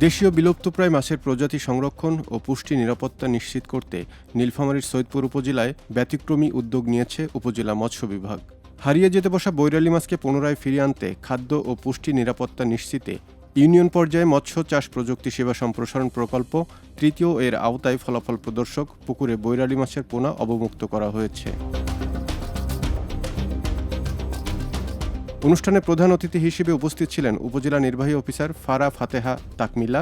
দেশীয় বিলুপ্তপ্রায় মাছের প্রজাতি সংরক্ষণ ও পুষ্টি নিরাপত্তা নিশ্চিত করতে নীলফামারীর সৈয়দপুর উপজেলায় ব্যতিক্রমী উদ্যোগ নিয়েছে উপজেলা মৎস্য বিভাগ। হারিয়ে যেতে বসা বৈরালী মাছকে পুনরায় ফিরিয়ে আনতে খাদ্য ও পুষ্টি নিরাপত্তা নিশ্চিতে ইউনিয়ন পর্যায়ে মৎস্য চাষ প্রযুক্তি সেবা সম্প্রসারণ প্রকল্প তৃতীয় এর আওতায় ফলাফল প্রদর্শক পুকুরে বৈরালী মাছের পোনা অবমুক্ত করা হয়েছে। অনুষ্ঠানে প্রধান অতিথি হিসেবে উপস্থিত ছিলেন উপজেলা নির্বাহী অফিসার ফারা ফাতেহা তাকমিলা।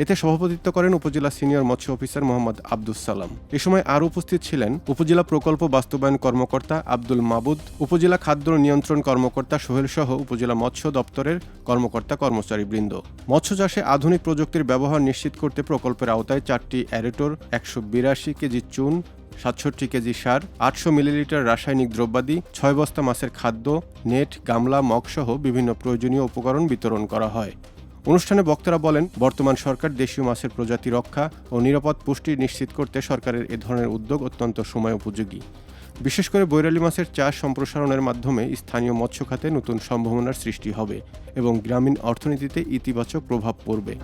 এতে সভাপতিত্ব করেন উপজেলা সিনিয়র মৎস্য অফিসার মোহাম্মদ আব্দুস সালাম। এ সময় আরও উপস্থিত ছিলেন উপজেলা প্রকল্প বাস্তবায়ন কর্মকর্তা আব্দুল মাবুদ, উপজেলা খাদ্য নিয়ন্ত্রণ কর্মকর্তা সোহেল সহ উপজেলা মৎস্য দপ্তরের কর্মকর্তা কর্মচারীবৃন্দ। মৎস্য চাষে আধুনিক প্রযুক্তির ব্যবহার নিশ্চিত করতে প্রকল্পের আওতায় 4টি অ্যারেটর, 182 কেজি চুন, 67 কেজি সার, 800 মিলিলিটার রাসায়নিক দ্রব্যাদি, 6 বস্তা মাছের খাদ্য, নেট, গামলা, মগসহ বিভিন্ন প্রয়োজনীয় উপকরণ বিতরণ করা হয়। অনুষ্ঠানে বক্তারা বলেন, বর্তমান সরকার দেশীয় মাছের প্রজাতি রক্ষা ও নিরাপদ পুষ্টি নিশ্চিত করতে সরকারের এ ধরনের উদ্যোগ অত্যন্ত সময় উপযোগী। বিশেষ করে বৈরালী মাছের চাষ সম্প্রসারণের মাধ্যমে স্থানীয় মৎস্য খাতে নতুন সম্ভাবনার সৃষ্টি হবে এবং গ্রামীণ অর্থনীতিতে ইতিবাচক প্রভাব পড়বে।